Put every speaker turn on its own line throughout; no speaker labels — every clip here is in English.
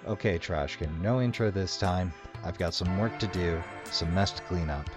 Okay, Trashkin, no intro this time. I've got some work to do, some mess to clean up,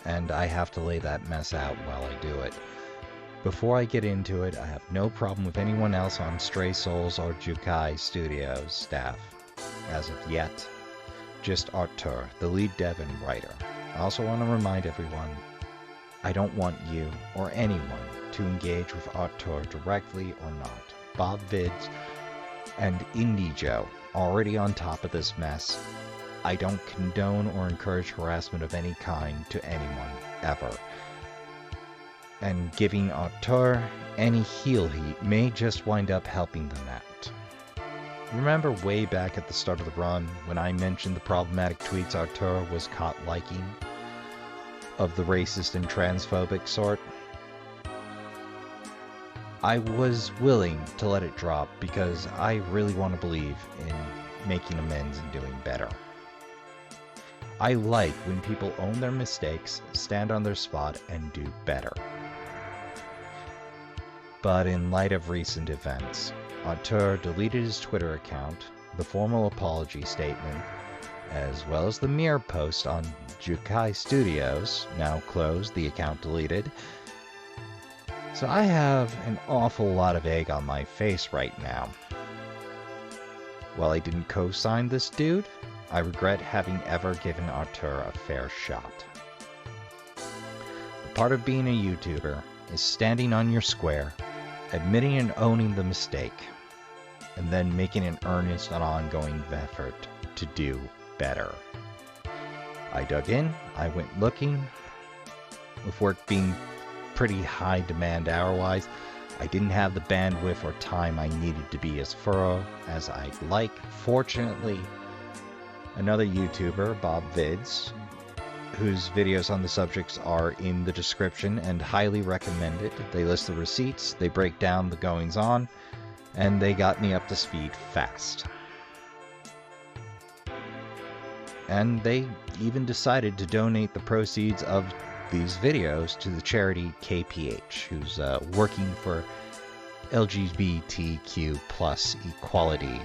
and I have to lay that mess out while I do it. Before I get into it, I have no problem with anyone else on Stray Souls or Jukai Studios staff, as of yet. Just Artur, the lead dev and writer. I also want to remind everyone, I don't want you, or anyone, to engage with Artur directly or not. Bobsvids and Indie Joe already on top of this mess. I don't condone or encourage harassment of any kind to anyone, ever. And giving Artur any heel heat may just wind up helping them out. Remember way back at the start of the run when I mentioned the problematic tweets Artur was caught liking? Of the racist and transphobic sort? I was willing to let it drop because I really want to believe in making amends and doing better. I like when people own their mistakes, stand on their spot, and do better. But in light of recent events, Artur deleted his Twitter account, the formal apology statement, as well as the mirror post on Jukai Studios, now closed, the account deleted. So I have an awful lot of egg on my face right now. While I didn't co-sign this dude, I regret having ever given Artur a fair shot. But part of being a YouTuber is standing on your square, admitting and owning the mistake, and then making an earnest and ongoing effort to do better. I dug in, I went looking, with work being pretty high demand hour-wise, I didn't have the bandwidth or time I needed to be as thorough as I'd like. Fortunately, another YouTuber, Bobsvids, whose videos on the subjects are in the description and highly recommended. They list the receipts, they break down the goings-on, and they got me up to speed fast. And they even decided to donate the proceeds of these videos to the charity KPH, who's working for LGBTQ plus equality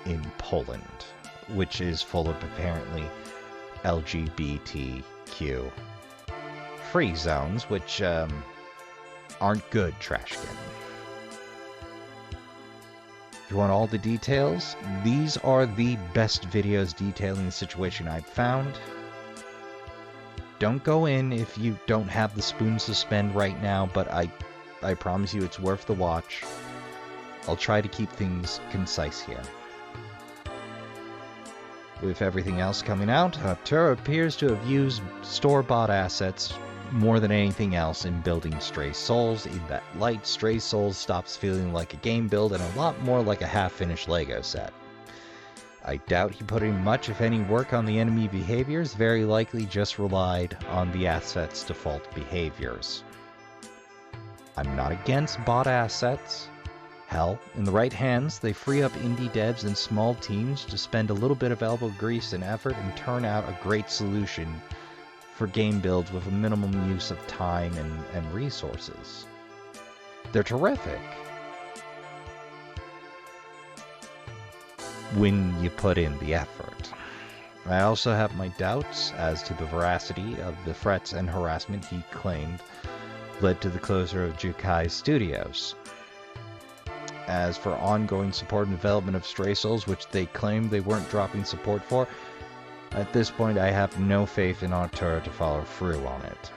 in Poland, which is full of apparently LGBTQ free zones, which aren't good, Trashkin. If you want all the details, these are the best videos detailing the situation I've found. Don't go in if you don't have the spoons to spend right now, but I promise you it's worth the watch. I'll try to keep things concise here. With everything else coming out, Artur appears to have used store-bought assets more than anything else in building Stray Souls. In that light, Stray Souls stops feeling like a game build and a lot more like a half-finished Lego set. I doubt he put in much, if any, work on the enemy behaviors, very likely just relied on the asset's default behaviors. I'm not against bought assets. Hell, in the right hands, they free up indie devs and small teams to spend a little bit of elbow grease and effort and turn out a great solution for game builds with a minimum use of time and resources. They're terrific when you put in the effort. I also have my doubts as to the veracity of the threats and harassment he claimed led to the closure of Jukai Studios. As for ongoing support and development of Stray Souls, which they claimed they weren't dropping support for, at this point I have no faith in Artur to follow through on it.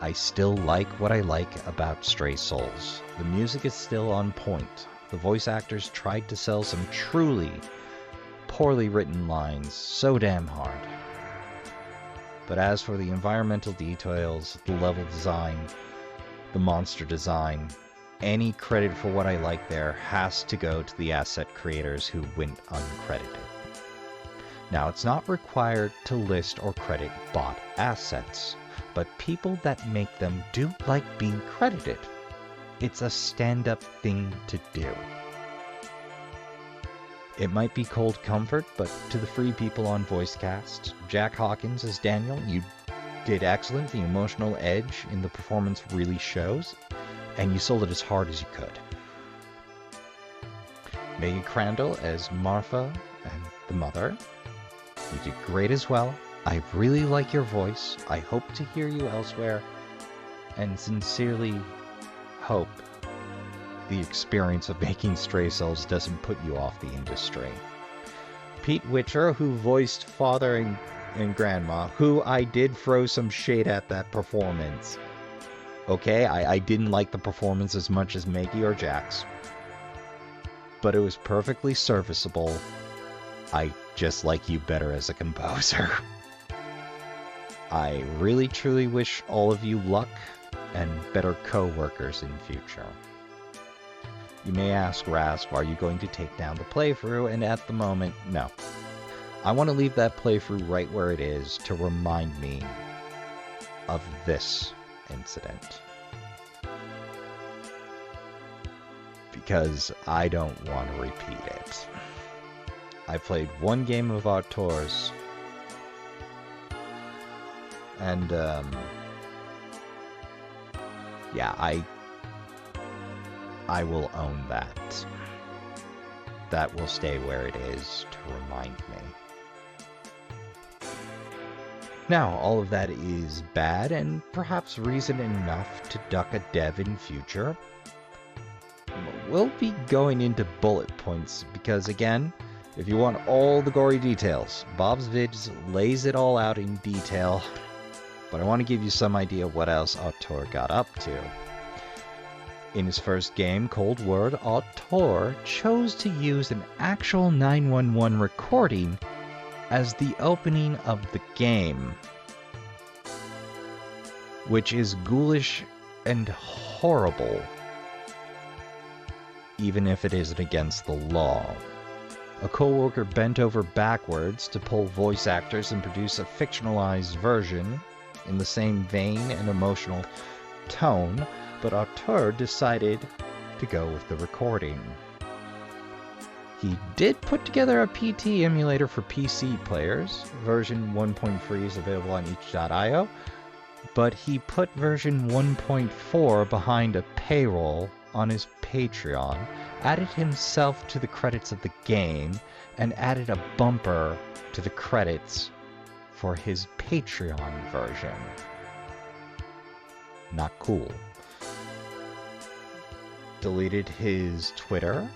I still like what I like about Stray Souls. The music is still on point. The voice actors tried to sell some truly poorly written lines so damn hard. But as for the environmental details, the level design, the monster design, any credit for what I like there has to go to the asset creators who went uncredited. Now, it's not required to list or credit bought assets, but people that make them do like being credited. It's a stand-up thing to do. It might be cold comfort, but to the free people on VoiceCast, Jack Hawkins as Daniel, you did excellent. The emotional edge in the performance really shows, and you sold it as hard as you could. Megan Crandall as Marfa and the mother. You did great as well. I really like your voice. I hope to hear you elsewhere, and sincerely hope the experience of making Stray Souls doesn't put you off the industry. Pete Witcher, who voiced Father and Grandma, who I did throw some shade at that performance. Okay, I didn't like the performance as much as Maggie or Jax, but it was perfectly serviceable. I just like you better as a composer. I really truly wish all of you luck and better co-workers in future. You may ask, Rasp, are you going to take down the playthrough? And at the moment, no. I want to leave that playthrough right where it is to remind me of this incident. Because I don't want to repeat it. I played one game of Outdoors, and yeah, I will own that. That will stay where it is to remind me. Now, all of that is bad, and perhaps reason enough to duck a dev in future. We'll be going into bullet points, because again, if you want all the gory details, Bobsvids lays it all out in detail, but I want to give you some idea what else Auteur got up to. In his first game, Cold War, Auteur chose to use an actual 911 recording as the opening of the game, which is ghoulish and horrible, even if it isn't against the law. A co-worker bent over backwards to pull voice actors and produce a fictionalized version in the same vein and emotional tone, but Auteur decided to go with the recording. He did put together a PT emulator for PC players. Version 1.3 is available on itch.io, but he put version 1.4 behind a paywall on his Patreon, added himself to the credits of the game, and added a bumper to the credits for his Patreon version. Not cool. Deleted his Twitter,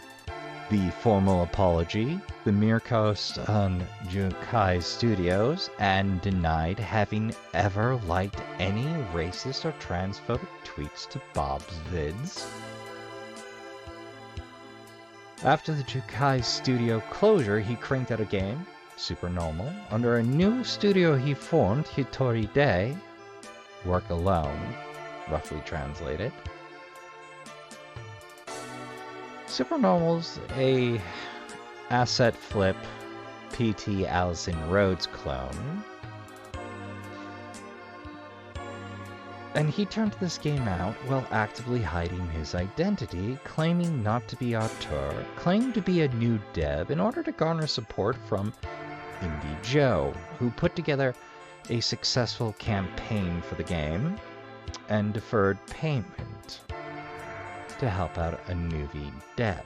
the formal apology, the Mirkos on Jukai Studios, and denied having ever liked any racist or transphobic tweets to Bobsvids. After the Jukai Studio closure, he cranked out a game, Super Normal, under a new studio he formed, Hitori Day, work alone, roughly translated. Super Normal's a asset flip PT Allison Rhodes clone. And he turned this game out while actively hiding his identity, claiming not to be Auteur, claiming to be a new dev in order to garner support from Indie Joe, who put together a successful campaign for the game and deferred payment to help out a newbie dev.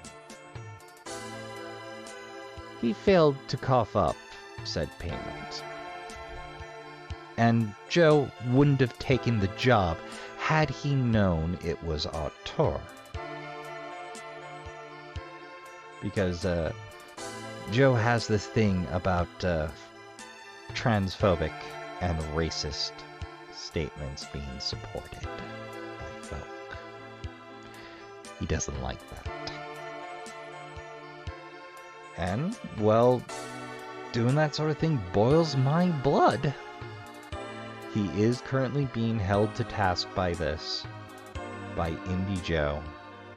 He failed to cough up said payment, and Joe wouldn't have taken the job had he known it was Auteur. Because Joe has this thing about transphobic and racist statements being supported by folk. He doesn't like that. And, well, doing that sort of thing boils my blood. He is currently being held to task by this, by Indie Joe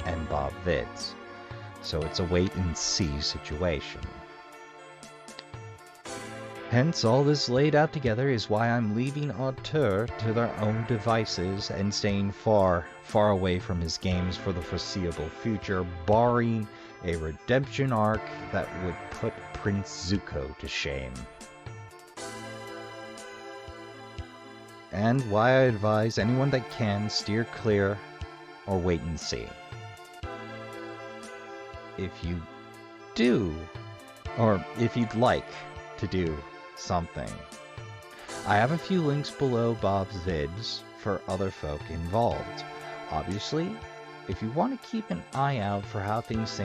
and Bobsvids. So it's a wait-and-see situation. Hence, all this laid out together is why I'm leaving Auteur to their own devices and staying far, far away from his games for the foreseeable future, barring a redemption arc that would put Prince Zuko to shame. And why I advise anyone that can steer clear or wait and see. If you do, or if you'd like to do something, I have a few links below Bobsvids for other folk involved. Obviously, if you want to keep an eye out for how things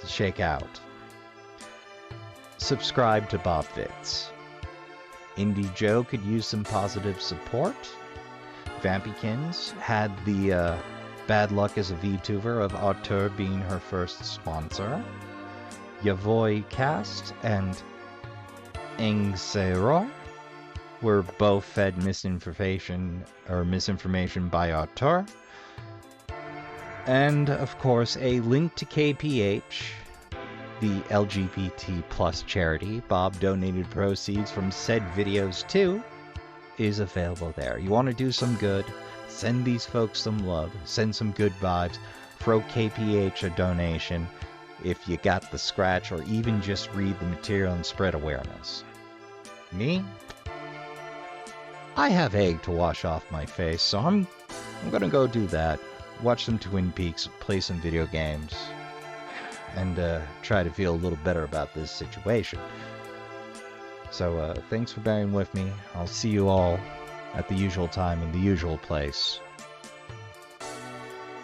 shake out, subscribe to Bobsvids. Indie Joe could use some positive support. Vampykins had the bad luck as a VTuber of Auteur being her first sponsor. Yaboy Cast and Angsays Roar were both fed misinformation by Auteur. And, of course, a link to KPH, the LGBT plus charity Bob donated proceeds from said videos to, is available there. You want to do some good, send these folks some love, send some good vibes, throw KPH a donation if you got the scratch, or even just read the material and spread awareness. Me? I have egg to wash off my face, so I'm gonna go do that. Watch some Twin Peaks, play some video games, and try to feel a little better about this situation. So thanks for bearing with me. I'll see you all at the usual time in the usual place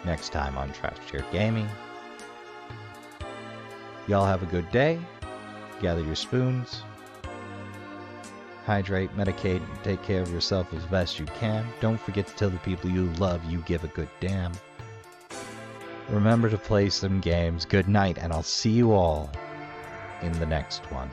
next time on Trash Tier Gaming. Y'all have a good day. Gather your spoons. Hydrate, medicate, and take care of yourself as best you can. Don't forget to tell the people you love you give a good damn. Remember to play some games. Good night, and I'll see you all in the next one.